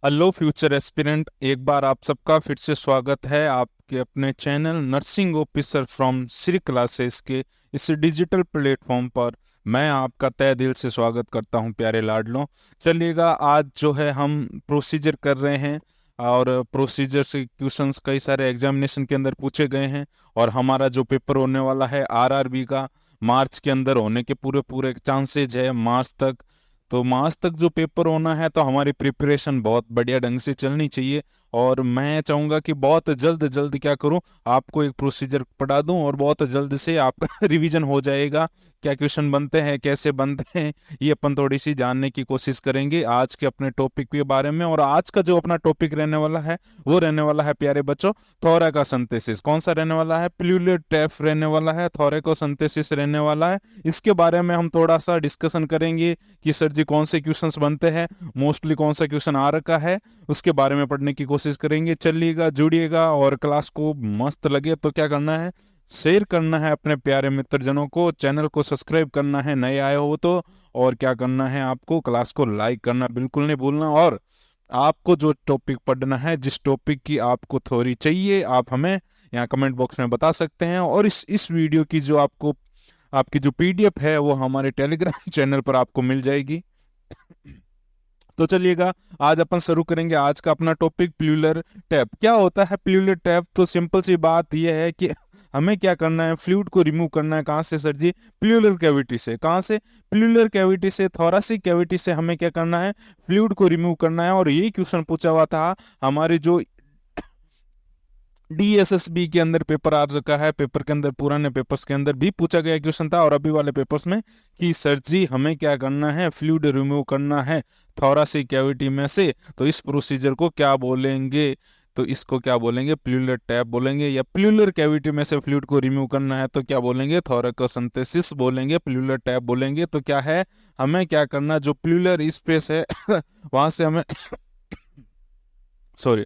Hello future aspirant, एक बार आप सबका फिर से स्वागत है आपके अपने channel nursing officer from Shri classes के इस डिजिटल प्लेटफॉर्म पर। मैं आपका तहे दिल से स्वागत करता हूं प्यारे लाडलों। चलिएगा, आज जो है हम प्रोसीजर कर रहे हैं और प्रोसीजर से क्वेश्चंस कई सारे एग्जामिनेशन के अंदर पूछे गए हैं। और हमारा जो पेपर होने वाला है आरआरबी का, मार्च के अंदर होने के पूरे पूरे चांसेज है, मार्च तक। तो मार्च तक जो पेपर होना है तो हमारी प्रिपरेशन बहुत बढ़िया ढंग से चलनी चाहिए। और मैं चाहूँगा कि बहुत जल्द जल्द क्या करूँ, आपको एक प्रोसीजर पढ़ा दूं और बहुत जल्द से आपका रिवीजन हो जाएगा। क्या क्वेश्चन बनते हैं, कैसे बनते हैं, ये अपन थोड़ी सी जानने की कोशिश करेंगे आज के अपने टॉपिक के बारे में। और आज का जो अपना टॉपिक रहने वाला है वो रहने वाला है प्यारे बच्चों, थोरैकोसेंथेसिस। कौन सा रहने वाला है? प्लूरियोटेफ रहने वाला है, थोरैकोसेंथेसिस रहने वाला है। इसके बारे में हम थोड़ा सा डिस्कशन करेंगे कि सर जी कौन से क्वेश्चंस बनते हैं, मोस्टली कौन सा क्वेश्चन आ रखा है, उसके बारे में पढ़ने की कोशिश करेंगे। चलिएगा, जुड़िएगा और क्लास को मस्त लगे तो क्या करना है, शेयर करना है अपने प्यारे मित्रजनों को, चैनल को सब्सक्राइब करना है नए आए हो तो, और क्या करना है आपको, क्लास को लाइक करना बिल्कुल नहीं भूलना। और आपको जो टॉपिक पढ़ना है, जिस टॉपिक की आपको थ्योरी चाहिए, आप हमें यहाँ कमेंट बॉक्स में बता सकते हैं। और इस वीडियो की जो आपको आपकी जो पीडीएफ है वो हमारे टेलीग्राम चैनल पर आपको मिल जाएगी। तो चलिएगा, आज अपन शुरू करेंगे आज का अपना टॉपिक, प्लूलर टैप। क्या होता है प्लूलर टैप? तो सिंपल सी बात यह है कि हमें क्या करना है, फ्लूइड को रिमूव करना है। कहाँ से सर जी? प्लूलर कैविटी से। कहाँ से? प्लूलर कैविटी से, थोरासिक कैविटी से हमें क्या करना है, फ्लूइड को रिमूव करना है। और यही क्वेश्चन पूछा हुआ था हमारी जो डीएसएसबी के अंदर पेपर आ रखा है, पेपर के अंदर पुराने पेपर्स के अंदर भी पूछा गया क्वेश्चन था, और अभी वाले पेपर्स में कि सर जी हमें क्या करना है, फ्लूइड रिमूव करना है थोरासिक कैविटी में से। तो इस प्रोसीजर को क्या बोलेंगे? तो इसको क्या बोलेंगे? प्लूलर टैप बोलेंगे। या प्लूलर कैविटी में से फ्लूइड को रिमूव करना है तो क्या बोलेंगे? थोरैकोसेंथेसिस बोलेंगे, प्लूलर टैप बोलेंगे। तो क्या है, हमें क्या करना, जो प्लूलर स्पेस है वहां से हमें सॉरी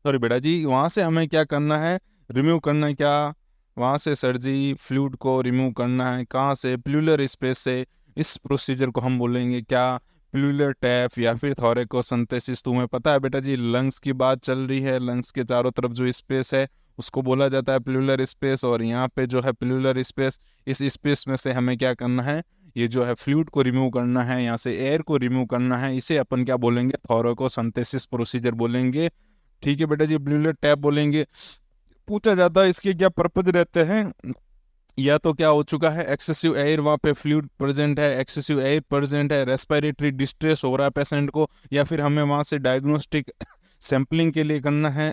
सॉरी बेटा जी, वहां से हमें क्या करना है, रिमूव करना है। क्या वहां से सर जी फ्लूइड को रिमूव करना है? कहाँ से? प्लूलर स्पेस से। इस प्रोसीजर को हम बोलेंगे क्या? प्लूलर टैप या फिर थोरैकोसेंथेसिस। तुम्हें पता है बेटा जी, लंग्स की बात चल रही है, लंग्स के चारों तरफ जो स्पेस है उसको बोला जाता है प्लूलर स्पेस। और यहाँ पे जो है प्लूलर स्पेस, इस स्पेस में से हमें क्या करना है, ये जो है फ्लूइड को रिमूव करना है, यहाँ से एयर को रिमूव करना है। इसे अपन क्या बोलेंगे? थोरैकोसेंथेसिस प्रोसीजर बोलेंगे। ठीक है बेटा जी, ब्लूलेट टैप बोलेंगे। पूछा जाता है इसके क्या पर्पज रहते हैं। या तो क्या हो चुका है, एक्सेसिव एयर, वहाँ पे फ्लूइड प्रेजेंट है, एक्सेसिव एयर प्रेजेंट है, रेस्पिरेटरी डिस्ट्रेस हो रहा है पेशेंट को, या फिर हमें वहाँ से डायग्नोस्टिक सैंपलिंग के लिए करना है,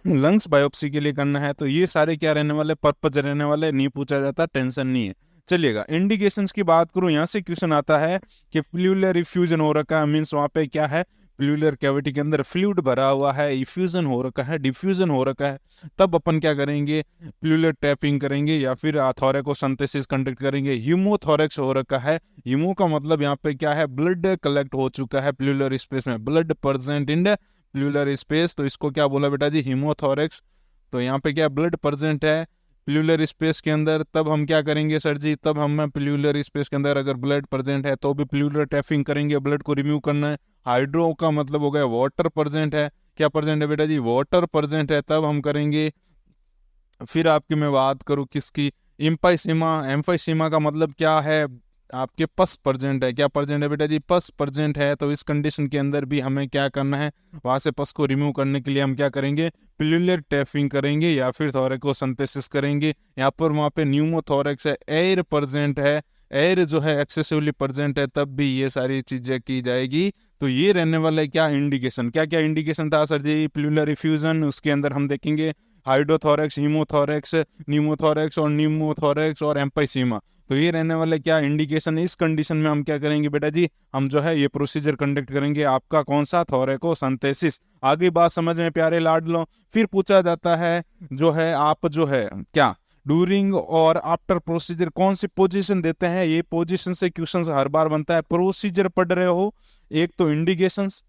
लंग्स बायोप्सी के लिए करना है। तो ये सारे क्या रहने वाले, पर्पज रहने वाले, नहीं पूछा जाता, टेंशन नहीं है। चलिएगा, इंडिकेशंस की बात करूं, यहाँ से क्वेश्चन आता है कि प्लूलर इफ्यूजन हो रखा है, मीन्स वहाँ पे क्या है, प्लूलर कैविटी के अंदर फ्लूइड भरा हुआ है, इफ्यूजन हो रखा है, डिफ्यूजन हो रखा है। तब अपन क्या करेंगे, प्लूलर टैपिंग करेंगे या फिर थोरैकोसेंथेसिस कंडक्ट करेंगे। हीमोथोरैक्स हो रखा है, हीमो का मतलब यहाँ पे क्या है, ब्लड कलेक्ट हो चुका है प्लूलर स्पेस में, blood present in plural space. तो इसको क्या बोला बेटा जी? हीमोथोरैक्स। तो यहाँ पे क्या, ब्लड प्रेजेंट है प्लूलर स्पेस के अंदर। तब हम क्या करेंगे सर जी, तब हम प्लूलर स्पेस के अंदर अगर ब्लड प्रेजेंट है तो भी प्लूलर टैपिंग करेंगे, ब्लड को रिमूव करना है। हाइड्रो का मतलब हो गया वाटर प्रेजेंट है। क्या प्रेजेंट है बेटा जी? वाटर प्रेजेंट है, तब हम करेंगे। फिर आपकी मैं बात करूँ किसकी, एम्फाइसीमा। एम्फाइसीमा का मतलब क्या है, आपके पस प्रेजेंट है। क्या प्रेजेंट है बेटा जी? पस प्रेजेंट है। तो इस कंडीशन के अंदर भी हमें क्या करना है, वहां से पस को रिमूव करने के लिए हम क्या करेंगे, प्लूलर टैपिंग करेंगे या फिर थोरैकोसेंथेसिस करेंगे। यहाँ पर वहाँ पे न्यूमोथोरैक्स है, एयर प्रेजेंट है, एयर जो है एक्सेसिवली प्रेजेंट है, तब भी ये सारी चीजें की जाएगी। तो ये रहने वाला है क्या, इंडिकेशन। क्या क्या इंडिकेशन था सर जी? प्लूलर इफ्यूजन, उसके अंदर हम देखेंगे हाइड्रोथोरैक्स, हीमोथोरैक्स, न्यूमोथोरैक्स और न्यूमोथोरैक्स और एम्पाइसीमा। तो ये रहने वाले क्या, इंडिकेशन। इस कंडीशन में हम क्या करेंगे बेटा जी, हम जो है ये प्रोसीजर कंडक्ट करेंगे, आपका कौन सा, थोरैकोसेंथेसिस। आगे बात समझ में प्यारे लाडलो। फिर पूछा जाता है जो है, आप जो है क्या डूरिंग और आफ्टर प्रोसीजर कौन सी पोजीशन देते हैं। ये पोजीशन से क्वेश्चन हर बार बनता है। प्रोसीजर पढ़ रहे हो, एक तो इंडिकेशंस,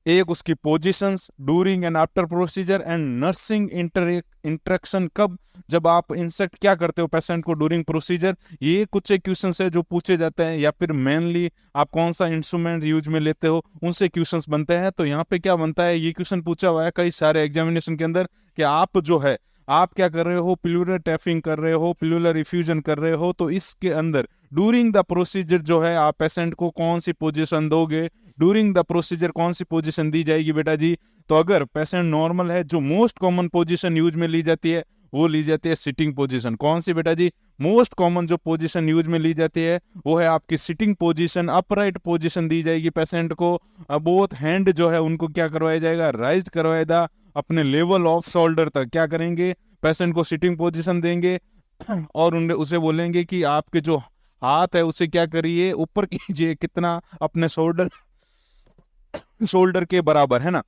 एक उसकी positions during and after procedure and nursing interaction, कब जब आप इंसेक्ट क्या करते हो पेशेंट को ड्यूरिंग प्रोसीजर, ये कुछ एक क्वेश्चंस है जो पूछे जाते हैं, या फिर मेनली आप कौन सा इंस्ट्रूमेंट यूज में लेते हो उनसे क्वेश्चंस बनते हैं। तो यहाँ पे क्या बनता है, ये क्वेश्चन पूछा हुआ है कई सारे एग्जामिनेशन के अंदर कि आप जो है आप क्या कर रहे हो, पिलुलर टैपिंग कर रहे हो, पिलुलर इफ्यूजन कर रहे हो, तो इसके अंदर ड्यूरिंग द प्रोसीजर जो है आप पेशेंट को कौन सी पोजीशन दोगे, ड्यूरिंग द प्रोसीजर कौन सी पोजीशन दी जाएगी बेटा जी। तो अगर पेशेंट नॉर्मल है, जो मोस्ट कॉमन पोजीशन यूज में ली जाती है वो ली जाती है सिटिंग पोजीशन। कौन सी बेटा जी, मोस्ट कॉमन जो पोजीशन यूज में ली जाती है वो है आपकी सिटिंग पोजीशन। अपराइट पोजीशन दी जाएगी पेशेंट को, बोथ हैंड जो है उनको क्या करवाया जाएगा, राइज करवाया जाएगा अपने लेवल ऑफ शोल्डर तक। क्या करेंगे, पेशेंट को सिटिंग पोजीशन देंगे और उसे बोलेंगे कि आपके जो हाथ है उसे क्या करिए, ऊपर कीजिए कितना, अपने शोल्डर के बराबर, है ना।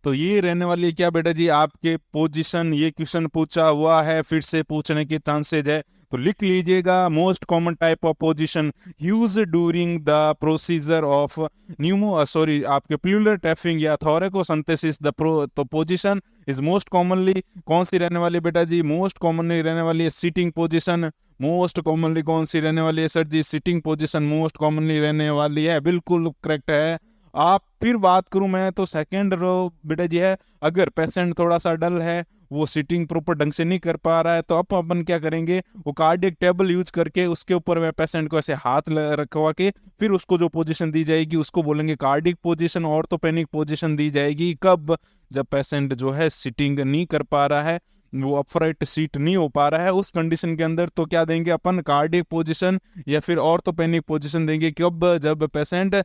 तो ये रहने वाली है क्या बेटा जी आपके पोजीशन। ये क्वेश्चन पूछा हुआ है, फिर से पूछने के चांसेज है, तो लिख लीजिएगा। Most common type of position use during the procedure of आपके प्लूलर टैपिंग या थोरेकोसेंथेसिस तो पोजीशन इज मोस्ट कॉमनली कौन सी रहने वाली बेटा जी, मोस्ट कॉमनली रहने वाली है सिटिंग पोजीशन। मोस्ट कॉमनली कौन सी रहने वाली है सर जी, सिटिंग पोजीशन मोस्ट कॉमनली रहने वाली है, बिल्कुल करेक्ट है आप। फिर बात करूं मैं तो सेकेंड रो बेटा जी है, अगर पेशेंट थोड़ा सा डल है, वो सिटिंग प्रॉपर ढंग से नहीं कर पा रहा है, तो अब अपन क्या करेंगे, वो कार्डियक टेबल यूज करके उसके ऊपर वह पेशेंट को ऐसे हाथ रखवा के फिर उसको जो पोजीशन दी जाएगी उसको बोलेंगे कार्डिक पोजीशन, ऑर्थोपेनिक पोजीशन दी जाएगी। कब, जब पेशेंट जो है सिटिंग नहीं कर पा रहा है, वो अपराइट सीट नहीं हो पा रहा है, उस कंडीशन के अंदर तो क्या देंगे अपन, कार्डिक पोजीशन या फिर ऑर्थोपेनिक पोजीशन देंगे। कब, जब पेशेंट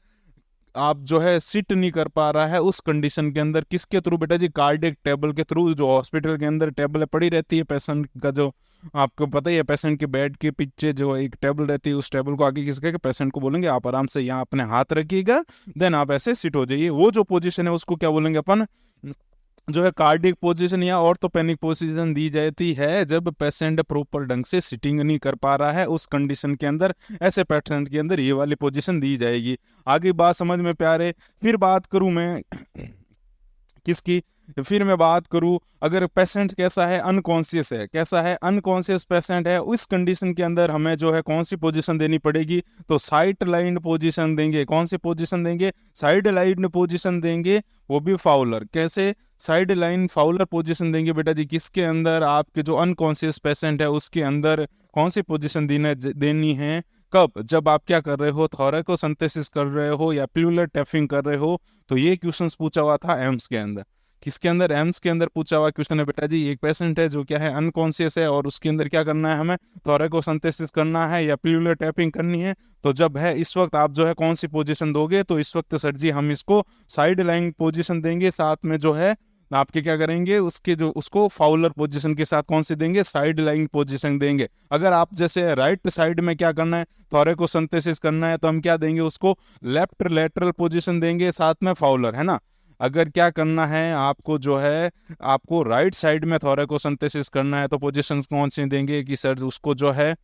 आप जो है सिट नहीं कर पा रहा है, उस कंडीशन के अंदर किसके थ्रू बेटा जी, कार्डियक टेबल के थ्रू। जो हॉस्पिटल के अंदर टेबल पड़ी रहती है पेशेंट का, जो आपको पता ही है पेशेंट के बेड के पीछे जो एक टेबल रहती है, उस टेबल को आगे किसके पेशेंट को बोलेंगे आप आराम से यहाँ अपने हाथ रखिएगा, देन आप ऐसे सिट हो जाइए। वो जो पोजीशन है उसको क्या बोलेंगे अपन, जो है कार्डियक पोजीशन या ऑर्थोपेनिक पोजीशन दी जाती है, जब पेशेंट प्रॉपर ढंग से सिटिंग नहीं कर पा रहा है, उस कंडीशन के अंदर ऐसे पेशेंट के अंदर ये वाली पोजीशन दी जाएगी। आगे बात समझ में प्यारे। फिर बात करूं मैं किसकी, फिर मैं बात करूं अगर पेशेंट कैसा है, अनकॉन्शियस है, कैसा है, अनकॉन्शियस पेशेंट है, उस कंडीशन के अंदर हमें जो है कौन सी पोजीशन देनी पड़ेगी, तो साइड लाइन पोजीशन देंगे। कौन सी पोजीशन देंगे, साइड लाइन पोजीशन देंगे, वो भी फाउलर। कैसे, साइड लाइन फाउलर पोजीशन देंगे बेटा जी, किसके अंदर, आपके जो अनकॉन्शियस पेशेंट है उसके अंदर कौन सी पोजीशन देनी है। कब, जब आप क्या कर रहे हो, थोरेकोसेंथेसिस कर रहे हो या प्लूलर टैपिंग कर रहे हो। तो ये क्वेश्चंस पूछा हुआ था एम्स के अंदर, किसके अंदर, एम्स के अंदर पूछा हुआ क्वेश्चन है बेटा जी। एक पेशेंट है जो क्या है, अनकॉन्शियस है, और उसके अंदर क्या करना है, हमें थोरेकोसेंथेसिस करना है या प्लूलर टैपिंग करनी है। तो जब है इस वक्त आप जो है कौन सी पोजीशन दोगे, तो इस वक्त सर जी हम इसको साइड लाइन पोजीशन देंगे, साथ में जो है आपके क्या करेंगे, उसके जो उसको फाउलर पोजीशन के साथ कौन सी देंगे, साइड लाइन पोजीशन देंगे। अगर आप जैसे राइट साइड में क्या करना है, थोरेकोसेंथेसिस करना है, तो हम क्या देंगे उसको, लेफ्ट लेटरल पोजीशन देंगे, साथ में फाउलर, है ना। अगर क्या करना है आपको, जो है आपको राइट साइड में थोरेकोसेंथेसिस करना है, तो पोजीशन कौन सी देंगे कि सर उसको जो है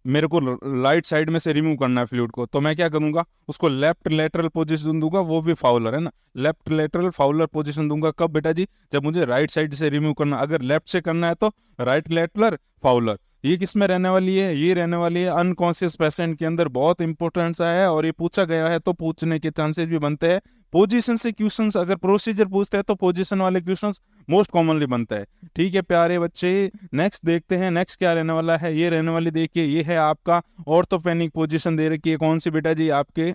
मेरे को राइट साइड में से रिमूव करना है फ्लूइड को, तो मैं क्या करूंगा, उसको लेफ्ट लेटरल पोजीशन दूंगा, वो भी फाउलर, है ना। लेफ्ट लेटरल फाउलर पोजीशन दूंगा कब बेटा जी, जब मुझे राइट साइड से रिमूव करना। अगर लेफ्ट से करना है तो राइट लेटरल फाउलर। ये किस में रहने वाली है, ये रहने वाली है अनकॉन्शियस पेशेंट के अंदर, बहुत इंपॉर्टेंट सा है, और ये पूछा गया है तो पूछने के चांसेस भी बनते हैं। पोजीशन से क्वेश्चंस अगर प्रोसीजर पूछते हैं तो पोजीशन वाले क्वेश्चंस मोस्ट कॉमनली बनता है। ठीक है प्यारे बच्चे, नेक्स्ट देखते हैं, नेक्स्ट क्या रहने वाला है। ये रहने वाली देखिए, ये है आपका ऑर्थोपेनिक पोजीशन दे रखी है, कौन सी बेटा जी, आपके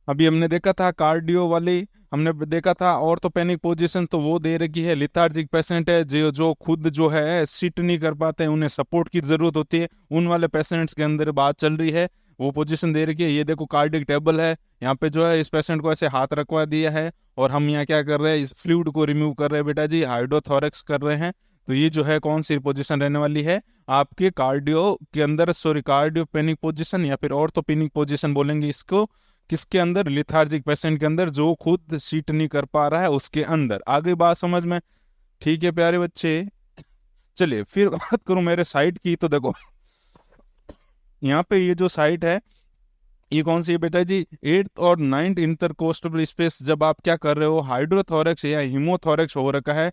अभी हमने देखा था कार्डियो वाली, हमने देखा था ऑर्थोपेनिक पोजीशन, तो वो दे रखी है लिथार्जिक पेशेंट है, जो खुद जो है सिट नहीं कर पाते हैं, उन्हें सपोर्ट की जरूरत होती है, उन वाले पेशेंट्स के अंदर बात चल रही है, वो पोजीशन दे रखी है। ये देखो कार्डियक टेबल है, यहाँ पे जो है इस पेशेंट को ऐसे हाथ रखवा दिया है, और हम यहाँ क्या कर रहे हैं, इस फ्लूइड को रिमूव कर रहे हैं बेटा जी, हाइड्रोथोरेक्स कर रहे हैं। तो ये जो है कौन सी पोजीशन रहने वाली है आपके कार्डियो के अंदर, कार्डियोपेनिक पोजीशन या फिर ऑर्थोपेनिक पोजीशन बोलेंगे इसको, किसके अंदर, लिथार्जिक पेशेंट के अंदर, जो खुद सीट नहीं कर पा रहा है उसके अंदर। आगे बात समझ में, ठीक है प्यारे बच्चे। चलिए फिर बात करूं मेरे साइट की, तो देखो यहाँ पे ये जो साइट है ये कौन सी है बेटा जी? 8th और 9th इंटरकोस्टल स्पेस। जब आप क्या कर रहे हो, हाइड्रोथोरेक्स या हीमोथोरेक्स हो रखा है,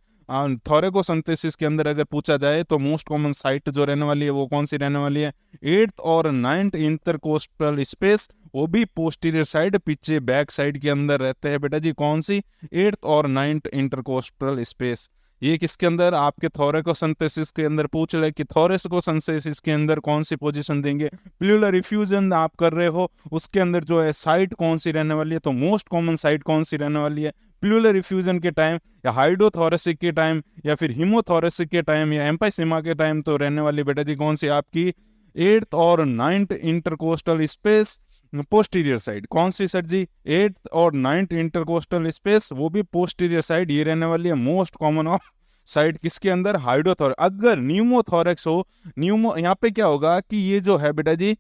थोरेकोसेंथेसिस के अंदर अगर पूछा जाए तो मोस्ट कॉमन साइट जो रहने वाली है वो कौन सी रहने वाली है? 8th और 9th इंटरकोस्टल स्पेस, वो भी पोस्टीरियर साइड, पीछे बैक साइड के अंदर रहते हैं बेटा जी। कौन सी? 8th और 9th इंटरकोस्टल स्पेस। ये किसके अंदर? आपके थोरेकोसेंथेसिस के अंदर पूछ रहे कि थोरेकोसेंथेसिस के अंदर कौन सी पोजीशन देंगे। प्लूरल रिफ्यूजन आप कर रहे हो, उसके अंदर जो है साइट कौन सी रहने वाली है? तो मोस्ट कॉमन साइट कौन सी रहने वाली है? प्लूरल रिफ्यूजन के टाइम, या हाइड्रोथोरेसिक के टाइम, या फिर हिमोथोरेसिक के टाइम, या एम्पाइसेमा के टाइम, तो रहने वाली बेटा जी कौन सी आपकी? 8th और 9th intercostal space, posterior side. कौन सी सर जी? 8th और 9th इंटरकोस्टल स्पेस, वो भी पोस्टीरियर साइड, ये रहने वाली है मोस्ट कॉमन ऑफ साइड किसके अंदर? हाइड्रोथोरेक्स। अगर न्यूमोथोरेक्स हो, न्यूमो यहाँ पे क्या होगा कि ये जो है बेटा जी,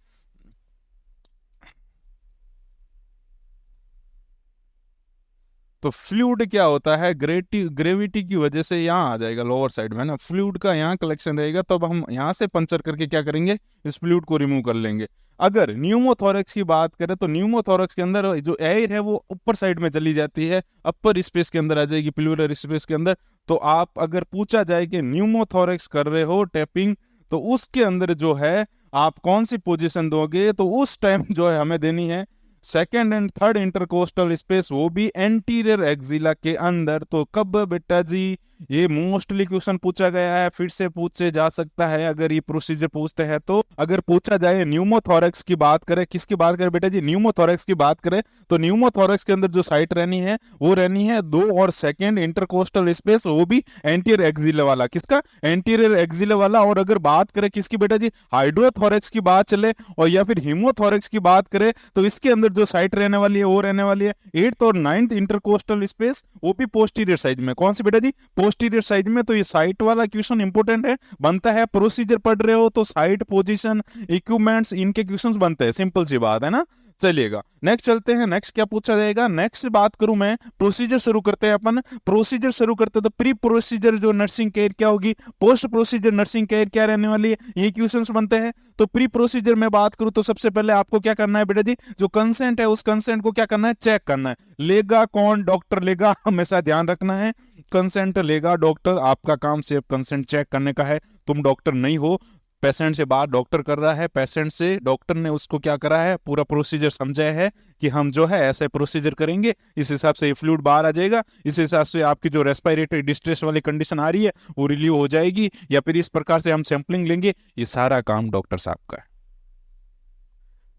तो फ्लूइड क्या होता है, ग्रेविटी की वजह से यहाँ आ जाएगा लोअर साइड में ना, फ्लूइड का यहाँ कलेक्शन रहेगा, तब हम यहाँ से पंचर करके क्या करेंगे, इस फ्लूइड को रिमूव कर लेंगे। अगर न्यूमोथोरेक्स की बात करें तो न्यूमोथोरेक्स के अंदर जो एयर है वो ऊपर साइड में चली जाती है, अपर स्पेस के अंदर आ जाएगी, प्लूरल स्पेस के अंदर। तो आप अगर पूछा जाए कि न्यूमोथोरेक्स कर रहे हो टैपिंग, तो उसके अंदर जो है आप कौन सी पोजीशन दोगे, तो उस टाइम जो है हमें देनी है second and third intercostal space, वो भी एंटीरियर एक्सिला के अंदर। तो कब बेटा जी? ये मोस्टली क्वेश्चन पूछा गया है, फिर से पूछे जा सकता है अगर ये प्रोसीजर पूछते हैं तो। अगर पूछा जाए न्यूमोथोरेक्स की बात करें, किसकी बात करें बेटा जी? न्यूमोथोरेक्स की बात करें तो न्यूमोथोरेक्स के अंदर जो साइट रहनी है वो रहनी है 2 और सेकेंड इंटरकोस्टल स्पेस, वो भी एंटीरियर एक्सिला वाला। किसका? एंटीरियर एक्सिला वाला। और अगर बात करें किसकी बेटा जी? हाइड्रोथोरेक्स की बात चले और या फिर हीमोथोरेक्स की बात करें, तो इसके अंदर जो साइट रहने वाली है वो रहने वाली है 8th और 9th इंटरकोस्टल स्पेस, वो भी पोस्टीरियर साइड में। कौन सी बेटा जी? पोस्टीरियर साइड में। तो ये साइट वाला क्वेश्चन इंपॉर्टेंट है, बनता है। प्रोसीजर पढ़ रहे हो तो साइट, पोजीशन, इक्विपमेंट्स, इनके क्वेश्चंस बनते हैं, सिंपल सी बात है ना। चलिएगा नेक्स्ट चलते हैं। नेक्स्ट क्या पूछा जाएगा? नेक्स्ट बात करूं मैं, प्रोसीजर शुरू करते हैं अपन। प्रोसीजर शुरू करते हैं तो प्री प्रोसीजर जो नर्सिंग केयर क्या होगी, पोस्ट प्रोसीजर नर्सिंग केयर क्या रहने वाली है, ये क्वेश्चंस बनते हैं। तो प्री प्रोसीजर में बात करूं तो सबसे पहले आपको क्या करना है बेटा जी? जो कंसेंट है उस कंसेंट को क्या करना है? चेक करना है। लेगा कौन? डॉक्टर लेगा, हमेशा ध्यान रखना है। कंसेंट लेगा डॉक्टर, आपका काम सिर्फ कंसेंट चेक करने का है। तुम डॉक्टर नहीं हो, पेशेंट से बात डॉक्टर कर रहा है, पेशेंट से डॉक्टर ने उसको क्या करा है, पूरा प्रोसीजर समझाया है कि हम जो है ऐसे प्रोसीजर करेंगे, इस हिसाब से ये फ्लूइड बाहर आ जाएगा, इस हिसाब से आपकी जो रेस्पिरेटरी डिस्ट्रेस वाली कंडीशन आ रही है वो रिलीव हो जाएगी, या फिर इस प्रकार से हम सैंपलिंग लेंगे। ये सारा काम डॉक्टर साहब का है।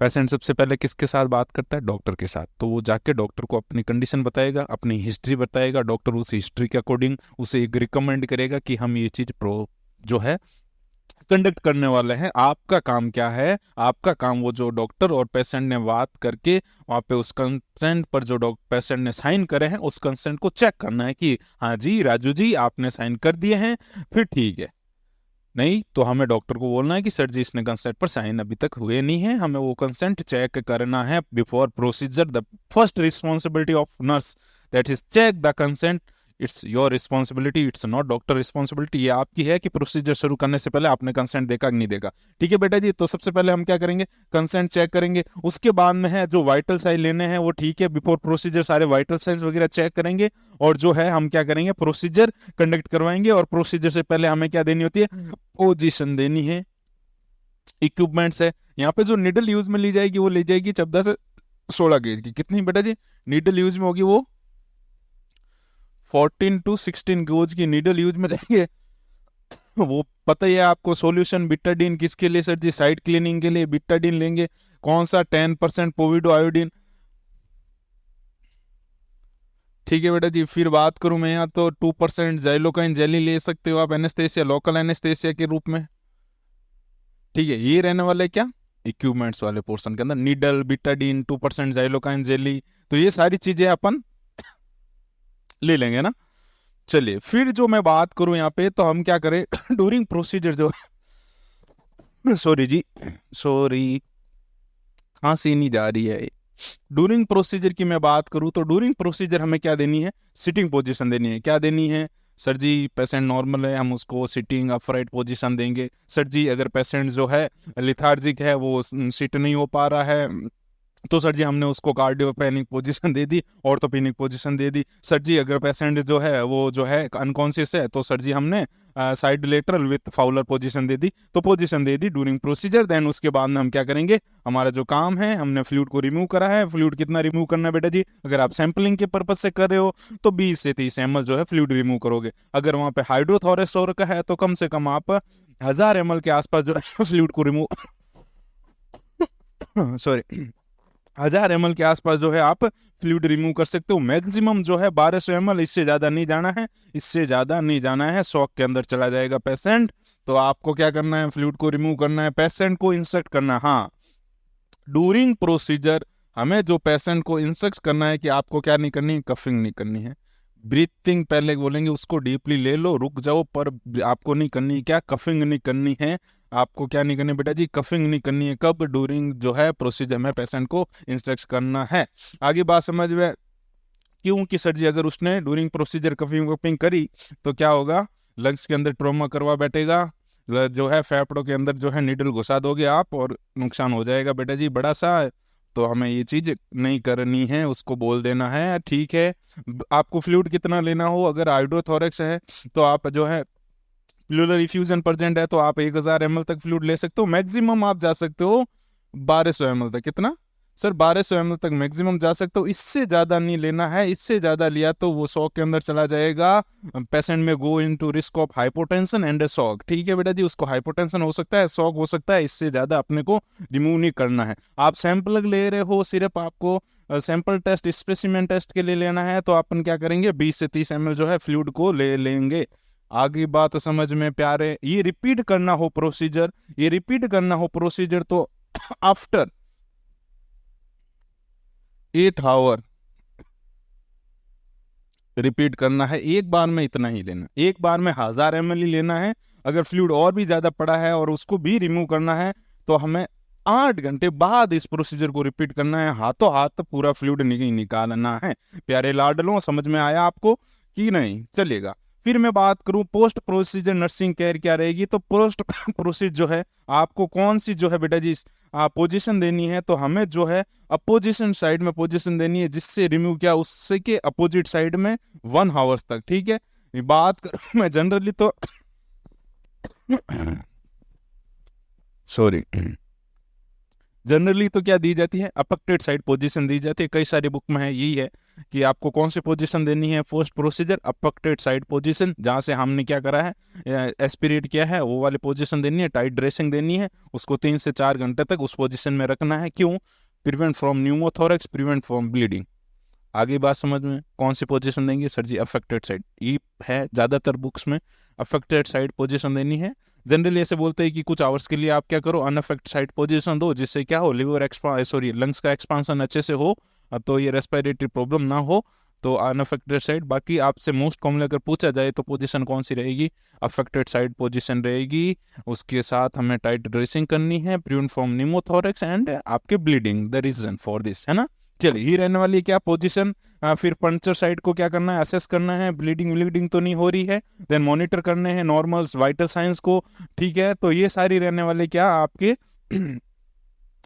पेशेंट सबसे पहले किसके साथ बात करता है? डॉक्टर के साथ। तो वो जाके डॉक्टर को अपनी कंडीशन बताएगा, अपनी हिस्ट्री बताएगा, डॉक्टर उस हिस्ट्री के अकॉर्डिंग उसे एक रिकमेंड करेगा कि हम ये चीज प्रो जो है कंडक्ट करने वाले हैं। आपका काम क्या है? आपका काम वो जो डॉक्टर और पेशेंट ने बात करके वहां पे उस कंसेंट पर जो पेशेंट ने साइन करे हैं उस कंसेंट को चेक करना है कि हाँ जी राजू जी आपने साइन कर दिए हैं, फिर ठीक है। नहीं तो हमें डॉक्टर को बोलना है कि सर जी इसने कंसेंट पर साइन अभी तक हुए नहीं है, हमें वो कंसेंट चेक करना है before procedure. The first responsibility of nurse that is check the consent. It's your responsibility, it's not doctor responsibility. ये आपकी है कि प्रोसीजर शुरू करने से पहले आपने कंसेंट देखा कि नहीं देखा। ठीक है बेटा जी। तो सबसे पहले हम क्या करेंगे? कंसेंट चेक करेंगे। उसके बाद में है जो वाइटल साइन लेने हैं वो ठीक है, बिफोर प्रोसीजर सारे वाइटल साइंस वगैरह चेक करेंगे। और जो है हम क्या करेंगे? प्रोसीजर कंडक्ट करवाएंगे। और प्रोसीजर से पहले हमें क्या देनी होती है? पोजीशन देनी है। इक्विपमेंट्स है यहाँ पे, जो निडल यूज में ली जाएगी वो ली जाएगी 14 से 16 गेज की। कितनी बेटा जी नीडल यूज में होगी? वो 14 to 16 गेज की नीडल यूज में रहेंगे। वो पता ही है आपको। सॉल्यूशन बिटाडीन किसके लिए सर जी? साइट क्लीनिंग के लिए बिटाडीन लेंगे। कौन सा? 10% पोविडो आयोडीन। ठीक है बेटा जी। फिर बात करूं मैं यहाँ तो 2% जाइलोकाइन जेली ले सकते हो आप एनेस्थेसिया, लोकल एनेस्थेसिया के रूप में। ठीक है, ये रहने वाला है क्या? इक्विपमेंट्स वाले पोर्शन के अंदर नीडल, बिटाडीन, 2% जाइलोकाइन जेली, तो ये सारी चीजें अपन ले लेंगे ना। चलिए फिर जो मैं बात करूं यहाँ पे, तो हम क्या करें ड्यूरिंग प्रोसीजर जो सॉरी जी, सॉरी खांसी नहीं जा रही है। ड्यूरिंग प्रोसीजर की मैं बात करूं तो ड्यूरिंग प्रोसीजर हमें क्या देनी है? सिटिंग पोजीशन देनी है। क्या देनी है सर जी? पेशेंट नॉर्मल है, हम उसको सिटिंग अफराइट पोजीशन देंगे। सर जी अगर पेशेंट जो है लिथार्जिक है, वो सिट नहीं हो पा रहा है, तो सर जी हमने उसको कार्डियोपेनिक पोजीशन दे दी, ऑर्थोपेनिक पोजीशन दे दी। सर जी अगर पेशेंट जो है वो जो है अनकॉन्शियस है तो सर जी हमने side lateral with Fowler position दे दी, तो पोजीशन दे दी ड्यूरिंग प्रोसीजर। देन उसके बाद में हम क्या करेंगे, हमारा जो काम है, हमने फ्लूइड को रिमूव करा है। फ्लूइड कितना रिमूव करना है बेटा जी, अगर आप सैंपलिंग के पर्पज से कर रहे हो तो 20 से 30 ml जो है फ्लूइड रिमूव करोगे। अगर वहां पे हाइड्रोथोरेक्स का है तो कम से कम आप 1000 ml के आसपास जो है फ्लूइड को रिमूव सॉरी 1000 ml के आसपास जो है आप फ्लूइड रिमूव कर सकते हो। मैक्सिमम जो है 1200 ml, इससे ज्यादा नहीं जाना है, इससे ज्यादा नहीं जाना है, शॉक के अंदर चला जाएगा पेशेंट। तो आपको क्या करना है, फ्लूइड को रिमूव करना है, पेशेंट को इंसर्ट करना है। हाँ, ड्यूरिंग प्रोसीजर हमें जो पेशेंट को इंस्ट्रक्ट करना है कि आपको क्या नहीं करनी है, कफिंग नहीं करनी है। ब्रीथिंग पहले बोलेंगे उसको डीपली ले लो, रुक जाओ, पर आपको नहीं करनी, क्या कफिंग नहीं करनी है। आपको क्या नहीं करनी बेटा जी, कफिंग नहीं करनी है। कब, ड्यूरिंग जो है प्रोसीजर में पेशेंट को इंस्ट्रक्ट करना है। आगे बात समझ में, क्योंकि सर जी अगर उसने ड्यूरिंग प्रोसीजर कफिंग वफिंग करी तो क्या होगा, लंग्स के अंदर ट्रॉमा करवा बैठेगा, जो है फेफड़ों के अंदर जो है नीडल घुसा दोगे आप और नुकसान हो जाएगा बेटा जी बड़ा सा। तो हमें ये चीज नहीं करनी है, उसको बोल देना है ठीक है। आपको फ्लूइड कितना लेना हो, अगर हाइड्रोथोरेक्स है तो आप जो है प्लूरल इफ्यूजन प्रेजेंट है तो आप 1000 ml तक फ्लूइड ले सकते हो। मैक्सिमम आप जा सकते हो 1200 ml तक। कितना सर, 1200 ml तक मैक्सिमम जा सकते हो, इससे ज्यादा नहीं लेना है। इससे ज्यादा लिया तो वो शॉक के अंदर चला जाएगा, पेशेंट में go into risk of hypotension and shock. ठीक है बेटा जी, उसको हाइपोटेंशन हो सकता है, शॉक हो सकता है, इससे ज्यादा अपने को रिमूव नहीं करना है। आप सैंपल ले रहे हो, सिर्फ आपको सैंपल टेस्ट, स्पेसिमेन टेस्ट के लिए लेना है, तो अपन क्या करेंगे, 20 से 30 ml जो है फ्लूइड को ले लेंगे। आगे बात समझ में प्यारे, ये रिपीट करना हो प्रोसीजर, ये रिपीट करना हो प्रोसीजर तो आफ्टर 8 आवर रिपीट करना है। एक बार में इतना ही लेना, एक बार में 1000 ml ही लेना है। अगर फ्लूइड और भी ज्यादा पड़ा है और उसको भी रिमूव करना है तो हमें 8 घंटे बाद इस प्रोसीजर को रिपीट करना है, हाथों हाथ पूरा फ्लूइड निकालना है। प्यारे लाडलों, समझ में आया आपको कि नहीं, चलेगा। फिर मैं बात करूं पोस्ट प्रोसीजर नर्सिंग केयर क्या रहेगी, तो पोस्ट प्रोसीजर जो है आपको कौन सी जो है बेटा जी पोजीशन देनी है, तो हमें जो है अपोजिशन साइड में पोजीशन देनी है, जिससे रिमूव क्या, उससे के अपोजिट साइड में 1 आवर्स तक। ठीक है, बात करूं मैं जनरली तो सॉरी, जनरली तो क्या दी जाती है, अपेक्टेड साइड पोजीशन दी जाती है। कई सारी बुक में है, यही है कि आपको कौन सी पोजीशन देनी है, पोस्ट प्रोसीजर अपेक्टेड साइड पोजीशन, जहां से हमने क्या करा है, एस्पिरेट किया है, वो वाली पोजीशन देनी है, टाइट ड्रेसिंग देनी है, उसको 3 से 4 घंटे तक उस पोजीशन में रखना है। क्यों, prevent from pneumothorax, prevent from bleeding. आगे बात समझ में, कौन सी पोजीशन देंगे, सर जी अफेक्टेड साइड, ये है ज्यादातर बुक्स में अफेक्टेड साइड पोजीशन देनी है। जनरली ऐसे बोलते हैं कि कुछ आवर्स के लिए आप क्या करो, अनअफेक्टेड साइड पोजीशन दो, जिससे क्या हो, लिवर सॉरी लंग्स का एक्सपांसन अच्छे से हो, तो ये रेस्पिरेटरी प्रॉब्लम ना हो, तो अनअफेक्टेड साइड। बाकी आपसे मोस्ट कॉमनली अगर पूछा जाए तो पोजीशन कौन सी रहेगी, अफेक्टेड साइड पोजीशन रहेगी। उसके साथ हमें टाइट ड्रेसिंग करनी है, प्रिवेंट फ्रॉम न्यूमोथोरेक्स एंड आपके bleeding, the reason for this, है ना। चलिए, ये रहने वाली क्या पोजीशन। फिर पंचर साइड को क्या करना है, असेस करना है, ब्लीडिंग तो नहीं हो रही है, देन मॉनिटर करने हैं नॉर्मल्स, वाइटल साइंस को। ठीक है, तो ये सारी रहने वाले क्या आपके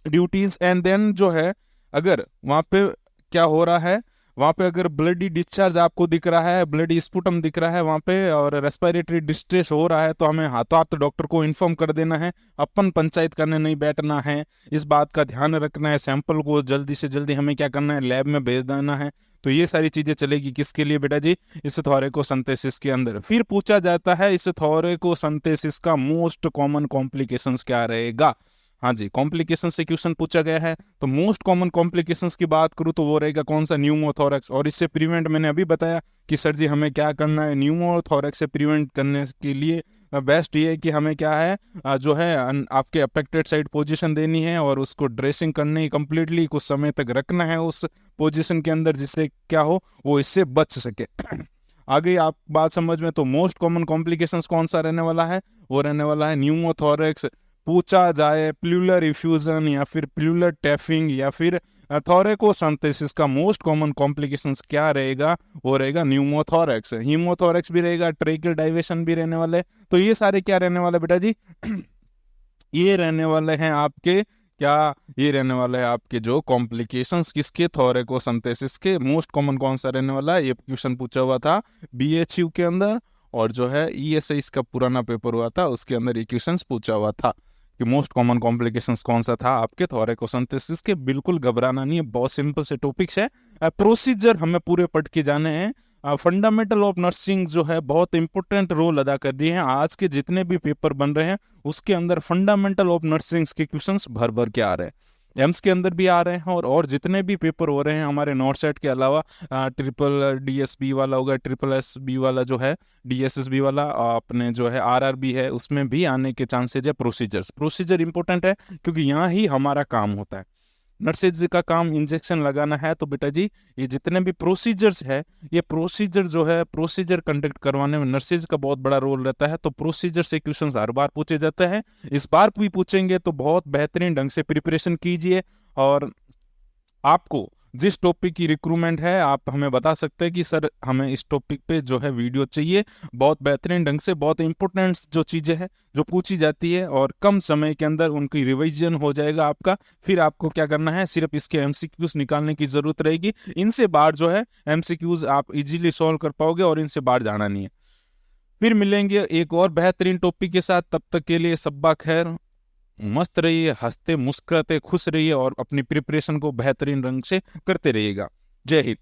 ड्यूटीज। एंड देन जो है अगर वहां पे क्या हो रहा है, वहां पे अगर ब्लडी डिस्चार्ज आपको दिख रहा है, ब्लडी स्पुटम दिख रहा है वहां पे, और रेस्पिरेटरी डिस्ट्रेस हो रहा है, तो हमें हाथों हाथ डॉक्टर को इन्फॉर्म कर देना है। अपन पंचायत करने नहीं बैठना है, इस बात का ध्यान रखना है। सैंपल को जल्दी से जल्दी हमें क्या करना है, लैब में भेज देना है। तो ये सारी चीजें चलेगी किसके लिए बेटा जी, इस थोरेकोसेंथेसिस के अंदर। फिर पूछा जाता है इस थोरेकोसेंथेसिस का मोस्ट कॉमन कॉम्प्लिकेशंस क्या रहेगा। हाँ जी, कॉम्प्लिकेशन से क्वेश्चन पूछा गया है, तो मोस्ट कॉमन कॉम्प्लिकेशंस की बात करूँ तो वो रहेगा कौन सा, न्यूमोथोरेक्स। और इससे प्रिवेंट मैंने अभी बताया कि सर जी हमें क्या करना है, न्यूमोथोरेक्स से प्रिवेंट करने के लिए बेस्ट ये है कि हमें क्या है, जो है आपके अफेक्टेड साइड पोजीशन देनी है और उसको ड्रेसिंग करनी है, कंप्लीटली कुछ समय तक रखना है उस पोजीशन के अंदर, जिससे क्या हो, वो इससे बच सके। आगे आप बात समझ में, तो मोस्ट कॉमन कॉम्प्लिकेशंस कौन सा रहने वाला है, वो रहने वाला है न्यूमोथोरेक्स। पूछा जाए प्लूरल इफ्यूजन या फिर प्लूरल टैफिंग या फिर थोरेकोसेंथेसिस का मोस्ट कॉमन कॉम्प्लिकेशंस क्या रहेगा, वो रहेगा न्यूमोथोरेक्स। हीमोथोरेक्स भी रहेगा, ट्रेकियल डाइवेशन भी रहने वाले। तो ये सारे क्या रहने वाले बेटा जी, ये रहने वाले हैं आपके क्या ये रहने वाला है आपके जो कॉम्प्लिकेशंस किसके, थोरेकोसेंथेसिस के। मोस्ट कॉमन कौन सा रहने वाला है, ये क्वेश्चन पूछा हुआ था बीएचयू के अंदर, और जो है ईएसआई इसका पुराना पेपर हुआ था उसके अंदर ये क्वेश्चन पूछा हुआ था कि मोस्ट कॉमन कॉम्प्लिकेशंस कौन सा था आपके थोरेकोसेंथेसिस के। बिल्कुल घबराना नहीं है, बहुत सिंपल से टॉपिक्स है। प्रोसीजर हमें पूरे पढ़ के जाने हैं। फंडामेंटल ऑफ नर्सिंग जो है बहुत इंपॉर्टेंट रोल अदा कर रही है। आज के जितने भी पेपर बन रहे हैं उसके अंदर फंडामेंटल ऑफ नर्सिंग के क्वेश्चंस भर भर के आ रहे हैं, एम्स के अंदर भी आ रहे हैं, और जितने भी पेपर हो रहे हैं हमारे नॉर्थ सेट के अलावा, ट्रिपल डीएसबी वाला होगा, ट्रिपल एसबी वाला जो है, डीएसएसबी वाला अपने जो है आरआरबी है, उसमें भी आने के चांसेज है। प्रोसीजर इंपॉर्टेंट है क्योंकि यहाँ ही हमारा काम होता है। नर्सेज का काम इंजेक्शन लगाना है, तो बेटा जी ये जितने भी प्रोसीजर्स है, ये प्रोसीजर जो है, प्रोसीजर कंडक्ट करवाने में नर्सेज का बहुत बड़ा रोल रहता है। तो प्रोसीजर से क्वेश्चंस हर बार पूछे जाते हैं, इस बार भी पूछेंगे, तो बहुत बेहतरीन ढंग से प्रिपरेशन कीजिए। और आपको जिस टॉपिक की रिक्रूटमेंट है आप हमें बता सकते हैं कि सर हमें इस टॉपिक पे जो है वीडियो चाहिए, बहुत बेहतरीन ढंग से, बहुत इंपॉर्टेंट जो चीज़ें हैं जो पूछी जाती है, और कम समय के अंदर उनकी रिवीजन हो जाएगा आपका। फिर आपको क्या करना है, सिर्फ इसके एमसीक्यूज निकालने की ज़रूरत रहेगी। इनसे बाहर जो है एमसीक्यूज आप इजीली सॉल्व कर पाओगे, और इनसे बाहर जाना नहीं है। फिर मिलेंगे एक और बेहतरीन टॉपिक के साथ, तब तक के लिए सब्बा खैर, मस्त रहिए, हंसते मुस्कुराते खुश रहिए, और अपनी प्रिपरेशन को बेहतरीन रंग से करते रहिएगा। जय हिंद।